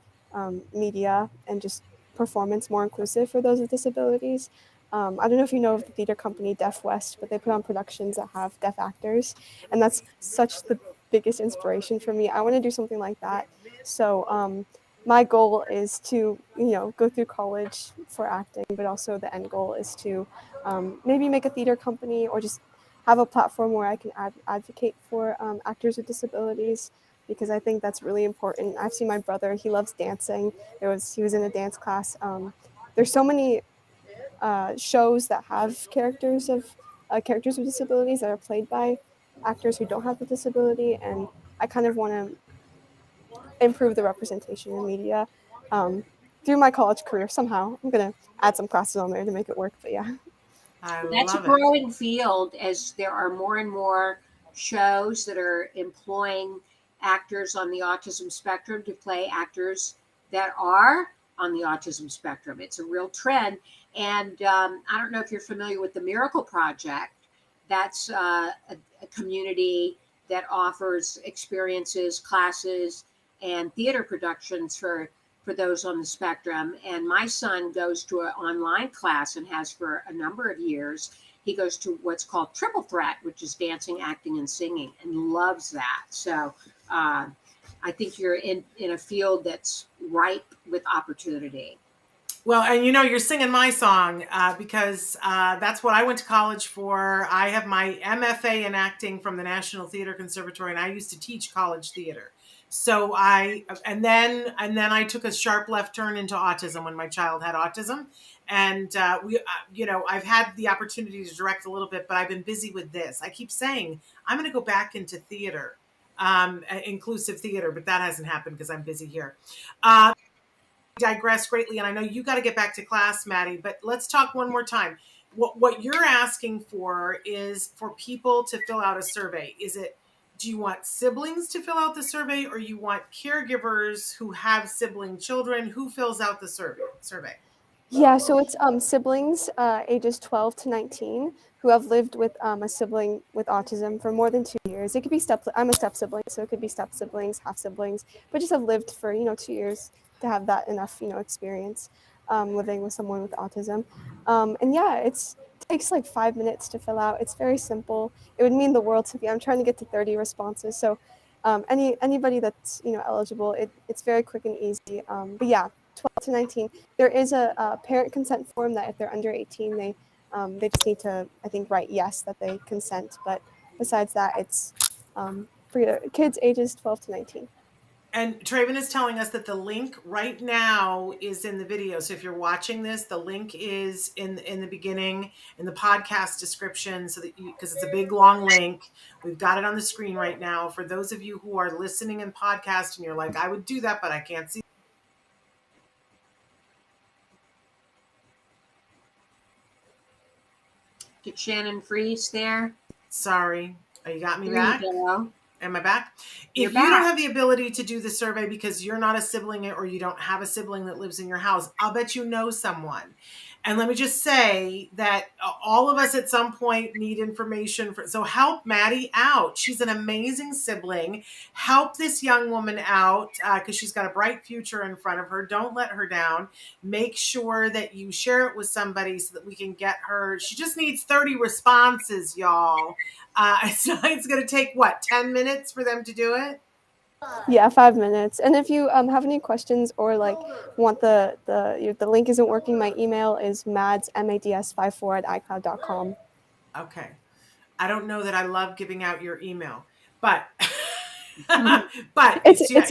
media and just performance more inclusive for those with disabilities. I don't know if you know of the theater company Deaf West, but they put on productions that have deaf actors, and that's such the biggest inspiration for me. I want to do something like that. So my goal is to, go through college for acting, but also the end goal is to maybe make a theater company or just have a platform where I can advocate for actors with disabilities, because I think that's really important. I've seen my brother; he loves dancing. He was in a dance class. There's so many shows that have characters with disabilities that are played by actors who don't have the disability, and I kind of want to improve the representation in media through my college career somehow. I'm gonna add some classes on there to make it work, but yeah. That's a growing field, as there are more and more shows that are employing actors on the autism spectrum to play actors that are on the autism spectrum. It's a real trend. And I don't know if you're familiar with the Miracle Project. That's a community that offers experiences, classes, and theater productions for those on the spectrum. And my son goes to an online class and has for a number of years. He goes to what's called Triple Threat, which is dancing, acting, and singing, and loves that. So I think you're in a field that's ripe with opportunity. Well, and you're singing my song because that's what I went to college for. I have my MFA in acting from the National Theater Conservatory, and I used to teach college theater. So and then I took a sharp left turn into autism when my child had autism, and I've had the opportunity to direct a little bit, but I've been busy with this. I keep saying I'm going to go back into theater, inclusive theater, but that hasn't happened because I'm busy here. Digress greatly, and I know you got to get back to class, Maddie, but let's talk one more time. What you're asking for is for people to fill out a survey. Do you want siblings to fill out the survey, or you want caregivers who have sibling children? Who fills out the survey? Yeah, so it's siblings ages 12 to 19 who have lived with a sibling with autism for more than 2 years. It could be I'm a step sibling, so it could be step siblings, half siblings, but just have lived for 2 years to have that enough experience living with someone with autism. And yeah, it takes like 5 minutes to fill out. It's very simple. It would mean the world to me. I'm trying to get to 30 responses, so anybody that's eligible, it's very quick and easy. But yeah, 12 to 19. There is a parent consent form that if they're under 18, they just need to, I think, write yes that they consent. But besides that, it's for kids ages 12 to 19. And Traven is telling us that the link right now is in the video. So if you're watching this, the link is in the beginning, in the podcast description, so that because it's a big, long link. We've got it on the screen right now. For those of you who are listening and podcast, and you're like, I would do that, but I can't see. Did Shannon freeze there? Sorry. You got me There back? you go. Am I back? You're If back. you don't have the ability to do the survey because you're not a sibling or you don't have a sibling that lives in your house, I'll bet you know someone. And let me just say that all of us at some point need information so help Maddie out. She's an amazing sibling. Help this young woman out because she's got a bright future in front of her. Don't let her down. Make sure that you share it with somebody so that we can get her. She just needs 30 responses, y'all. It's going to take, 10 minutes for them to do it? Yeah, 5 minutes. And if you have any questions or like want the link isn't working, my email is mads54@icloud.com. Okay. I don't know that I love giving out your email, but it's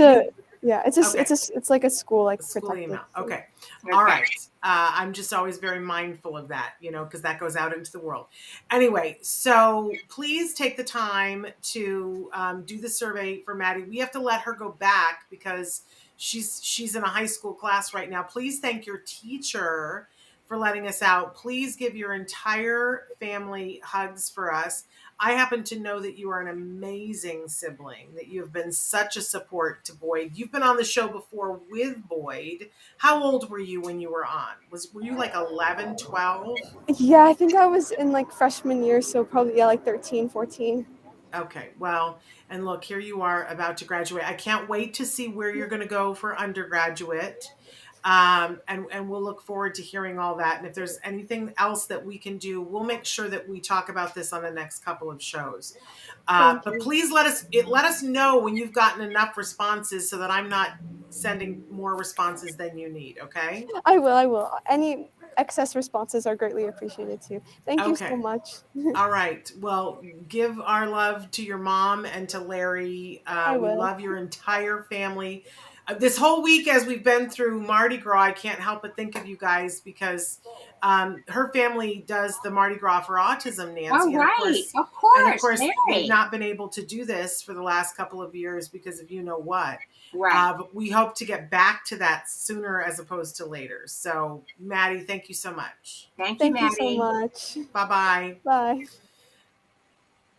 like a school school email. Okay. Okay. All right. I'm just always very mindful of that, because that goes out into the world. Anyway, so please take the time to do the survey for Maddie. We have to let her go back because she's in a high school class right now. Please thank your teacher for letting us out. Please give your entire family hugs for us. I happen to know that you are an amazing sibling, that you have been such a support to Boyd. You've been on the show before with Boyd. How old were you when you were on? Were you like 11, 12? Yeah, I think I was in like freshman year, so probably like 13, 14. Okay, well, and look, here you are about to graduate. I can't wait to see where you're going to go for undergraduate. And we'll look forward to hearing all that. And if there's anything else that we can do, we'll make sure that we talk about this on the next couple of shows. But please let us know when you've gotten enough responses so that I'm not sending more responses than you need. Okay? I will. Any excess responses are greatly appreciated too. Thank you so much. All right. Well, give our love to your mom and to Larry. We love your entire family. This whole week, as we've been through Mardi Gras, I can't help but think of you guys because her family does the Mardi Gras for Autism, Nancy. Oh, right. Of course. And of course, Mary. they've not been able to do this for the last couple of years because of you know what. Right. But we hope to get back to that sooner as opposed to later. So, Maddie, thank you so much. Thank you, Maddie. You so much. Bye-bye. Bye.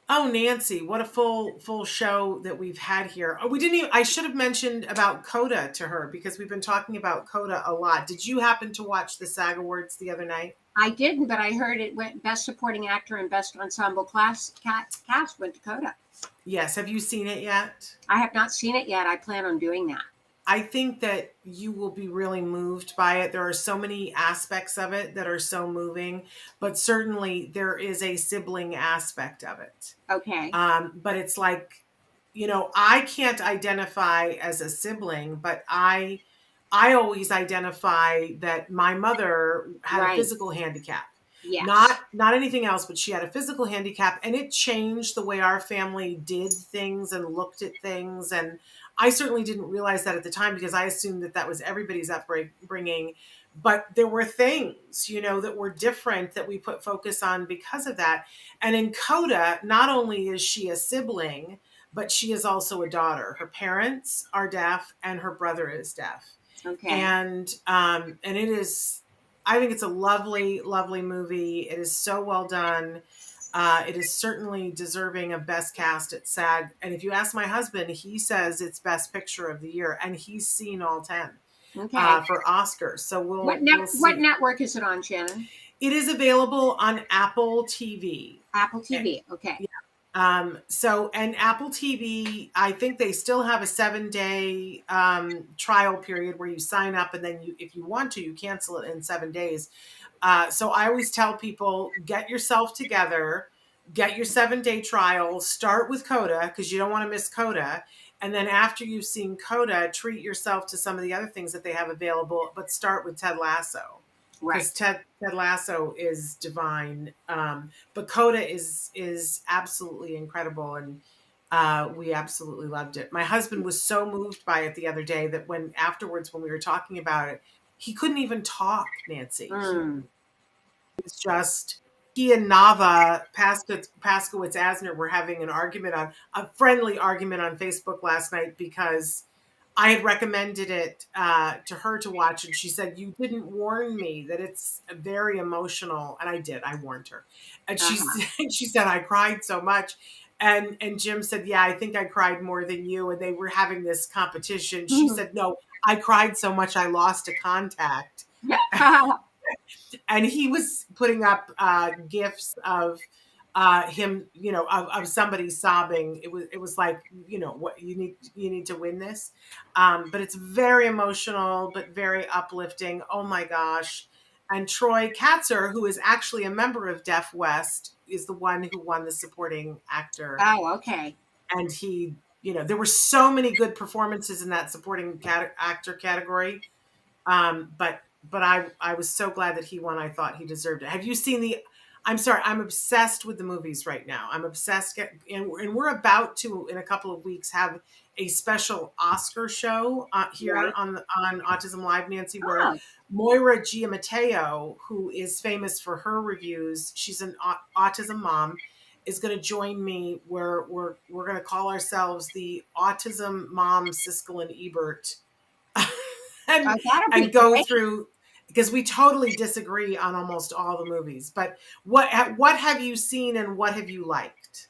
Oh, Nancy, what a full show that we've had here. Oh, I should have mentioned about Coda to her because we've been talking about Coda a lot. Did you happen to watch the SAG Awards the other night? I didn't, but I heard it went Best Supporting Actor and Best Ensemble cast went to Coda. Yes. Have you seen it yet? I have not seen it yet. I plan on doing that. I think that you will be really moved by it. There are so many aspects of it that are so moving, but certainly there is a sibling aspect of it. Okay. But it's like, I can't identify as a sibling, but I always identify that my mother had a physical handicap. Yes. Not anything else, but she had a physical handicap, and it changed the way our family did things and looked at things. And I certainly didn't realize that at the time because I assumed that was everybody's upbringing. But there were things, that were different that we put focus on because of that. And in Coda, not only is she a sibling, but she is also a daughter. Her parents are deaf and her brother is deaf. Okay. And it is, I think it's a lovely, lovely movie. It is so well done. It is certainly deserving of Best Cast at SAG. And if you ask my husband, he says it's Best Picture of the Year, and he's seen all 10 for Oscars. So we'll see. What network is it on, Shannon? It is available on Apple TV. Apple TV. Okay. Yeah. And Apple TV, I think they still have a 7-day trial period where you sign up, and then if you want to, you cancel it in 7 days. So I always tell people, get yourself together, get your 7-day trial, start with Coda because you don't want to miss Coda. And then after you've seen Coda, treat yourself to some of the other things that they have available, but start with Ted Lasso. Because Ted Lasso is divine. But Coda is absolutely incredible. And we absolutely loved it. My husband was so moved by it the other day that when we were talking about it, he couldn't even talk, Nancy. It's just, he and Nava Paskowitz-Asner were having a friendly argument on Facebook last night because I had recommended it to her to watch, and she said, "You didn't warn me that it's very emotional." And I did. I warned her. And she said, "I cried so much." And Jim said, "Yeah, I think I cried more than you." And they were having this competition. She said, "No, I cried so much I lost a contact." And he was putting up gifs of him, of somebody sobbing. It was like, what you need to win this. But it's very emotional, but very uplifting. Oh my gosh. And Troy Katzer, who is actually a member of Deaf West, is the one who won the supporting actor. Oh, okay. And he, there were so many good performances in that supporting actor category. But I was so glad that he won. I thought he deserved it. Have you seen I'm sorry, I'm obsessed with the movies right now. I'm obsessed. And we're about to, in a couple of weeks, have a special Oscar show here on Autism Live, Nancy, where Moira Giammatteo, who is famous for her reviews, she's an autism mom, is going to join me. Where we're going to call ourselves the Autism Mom Siskel and Ebert, and go through, because we totally disagree on almost all the movies. But what have you seen and what have you liked?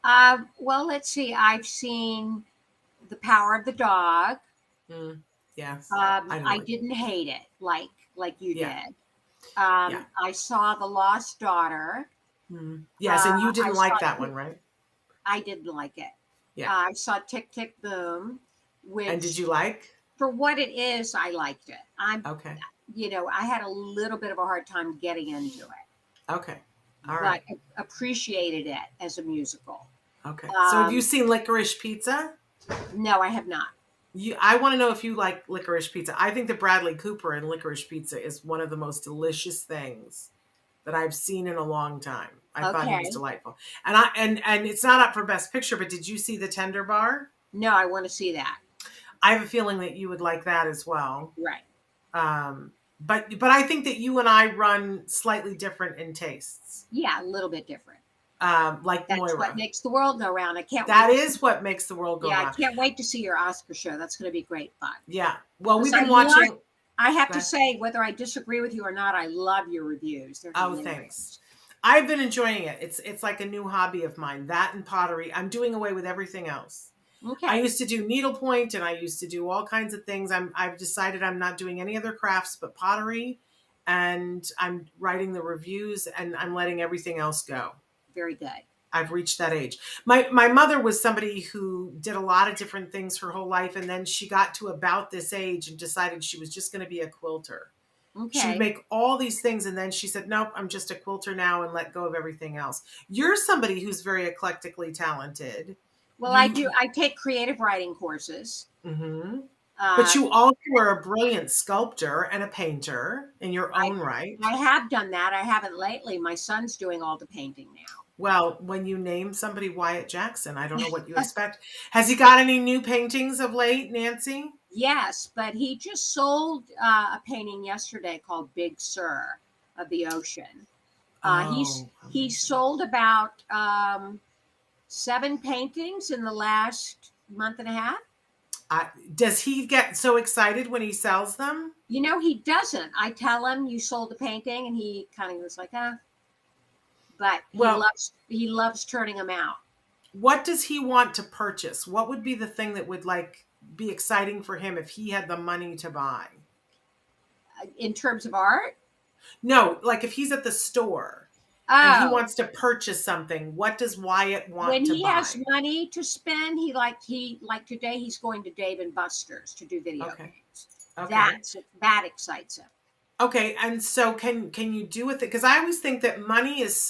Well, let's see. I've seen The Power of the Dog. Yes. I didn't hate it like you did. I saw The Lost Daughter. Yes, and you didn't like that one, right? I didn't like it. Yeah. I saw Tick, Tick, Boom. And did you like? For what it is, I liked it. Okay. I had a little bit of a hard time getting into it. Okay. All right. But appreciated it as a musical. Okay. So have you seen Licorice Pizza? No, I have not. I want to know if you like Licorice Pizza. I think that Bradley Cooper in Licorice Pizza is one of the most delicious things that I've seen in a long time. I thought he was delightful. And it's not up for Best Picture, but did you see The Tender Bar? No, I want to see that. I have a feeling that you would like that as well. Right. But I think that you and I run slightly different in tastes. Yeah, a little bit different. Like That's Moira. what makes the world go round. I can't. That is what makes the world go round. I can't wait to see your Oscar show. That's going to be great fun. Yeah. Well, we've been watching. I have to say, whether I disagree with you or not, I love your reviews. Thanks. I've been enjoying it. It's like a new hobby of mine. That and pottery. I'm doing away with everything else. Okay. I used to do needlepoint and I used to do all kinds of things. I've decided I'm not doing any other crafts but pottery, and I'm writing the reviews and I'm letting everything else go. Very good. I've reached that age. My mother was somebody who did a lot of different things her whole life, and then she got to about this age and decided she was just going to be a quilter. Okay. She would make all these things, and then she said, nope, I'm just a quilter now, and let go of everything else. You're somebody who's very eclectically talented. Well, I do. I take creative writing courses. Mm-hmm. But you also are a brilliant sculptor and a painter in your own right. I have done that. I haven't lately. My son's doing all the painting now. Well, when you name somebody Wyatt Jackson, I don't know what you expect. Has he got any new paintings of late, Nancy? Yes, but he just sold a painting yesterday called Big Sur of the Ocean. He sold about 7 paintings in the last month and a half. Does he get so excited when he sells them? He doesn't. I tell him you sold the painting, and he kind of goes like, But he loves turning them out. What does he want to purchase? What would be the thing that would be exciting for him if he had the money to buy? In terms of art? No, like if he's at the store and he wants to purchase something, what does Wyatt want to buy? When he has money to spend, he today he's going to Dave & Buster's to do video games. Okay. That excites him. Okay, and so can you do with it? Because I always think that money is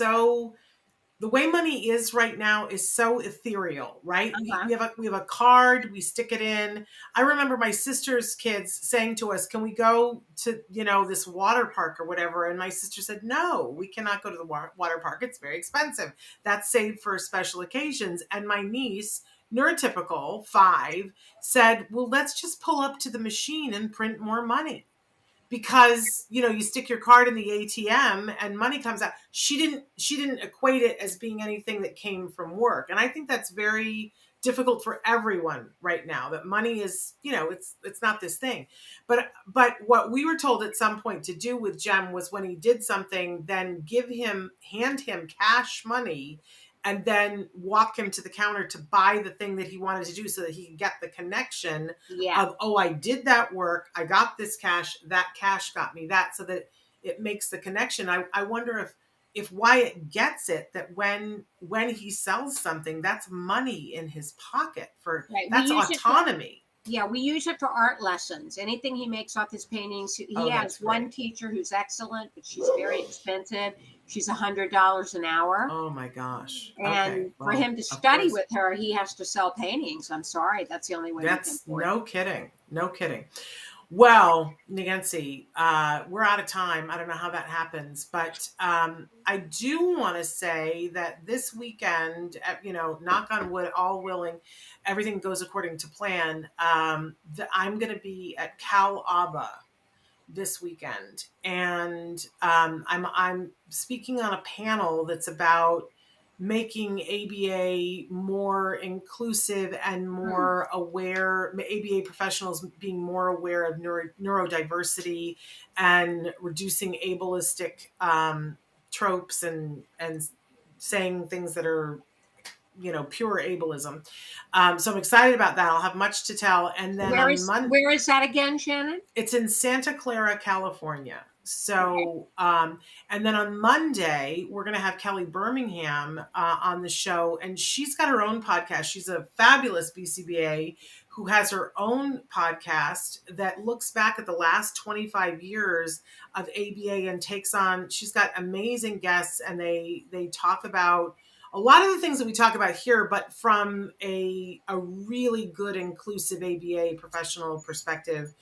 the way money is right now is so ethereal, right? Uh-huh. We have a card, we stick it in. I remember my sister's kids saying to us, "Can we go to this water park or whatever?" And my sister said, "No, we cannot go to the water park. It's very expensive. That's saved for special occasions." And my niece, neurotypical 5, said, "Well, let's just pull up to the machine and print more money." Because, you stick your card in the ATM and money comes out. She didn't equate it as being anything that came from work. And I think that's very difficult for everyone right now, that money is, it's not this thing. But what we were told at some point to do with Jem was when he did something, then hand him cash money and then walk him to the counter to buy the thing that he wanted to do so that he could get the connection of, I did that work. I got this cash. That cash got me that. So that it makes the connection. I wonder if Wyatt gets it, that when he sells something, that's money in his pocket for, Right. that's autonomy. We use it for art lessons. Anything he makes off his paintings. He has one teacher who's excellent, but she's very expensive. She's $100 an hour. Oh my gosh. And for him to study with her, he has to sell paintings. I'm sorry. That's the only way. That's no kidding. No kidding. Well, Nancy, we're out of time. I don't know how that happens, but I do want to say that this weekend, knock on wood, all willing, everything goes according to plan. I'm going to be at Cal Auburn this weekend, and I'm speaking on a panel that's about making ABA more inclusive and more aware, ABA professionals being more aware of neurodiversity and reducing ableistic tropes and saying things that are, pure ableism. So I'm excited about that. I'll have much to tell. And then where is that again, Shannon? It's in Santa Clara, California. So, and then on Monday, we're going to have Kelly Birmingham on the show, and she's got her own podcast. She's a fabulous BCBA who has her own podcast that looks back at the last 25 years of ABA and she's got amazing guests, and they talk about a lot of the things that we talk about here, but from a really good inclusive ABA professional perspective,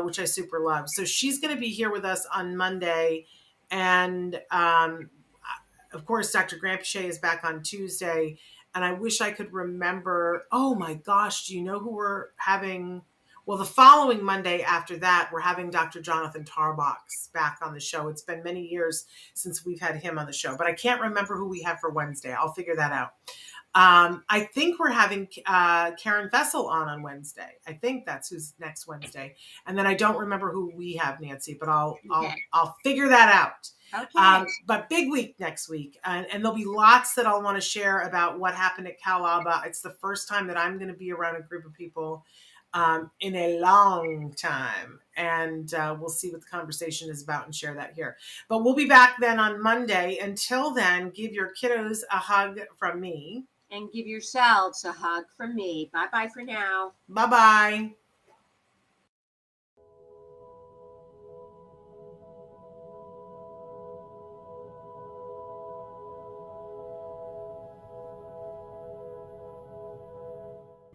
which I super love. So she's going to be here with us on Monday. And of course, Dr. Grant Pichet is back on Tuesday. And I wish I could remember, oh my gosh, do you know who we're having? Well, the following Monday after that, we're having Dr. Jonathan Tarbox back on the show. It's been many years since we've had him on the show, but I can't remember who we have for Wednesday. I'll figure that out. I think we're having Karen Vessel on Wednesday. I think that's who's next Wednesday. And then I don't remember who we have, Nancy, but I'll figure that out. Okay. But big week next week. And there'll be lots that I'll want to share about what happened at Cal Auburn. It's the first time that I'm going to be around a group of people in a long time. And we'll see what the conversation is about and share that here. But we'll be back then on Monday. Until then, give your kiddos a hug from me. And give yourselves a hug from me. Bye-bye for now. Bye-bye.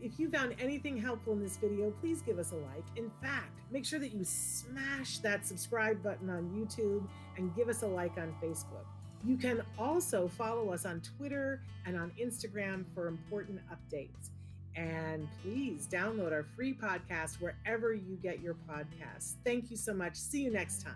If you found anything helpful in this video, please give us a like. In fact, make sure that you smash that subscribe button on YouTube and give us a like on Facebook. You can also follow us on Twitter and on Instagram for important updates. And please download our free podcast wherever you get your podcasts. Thank you so much. See you next time.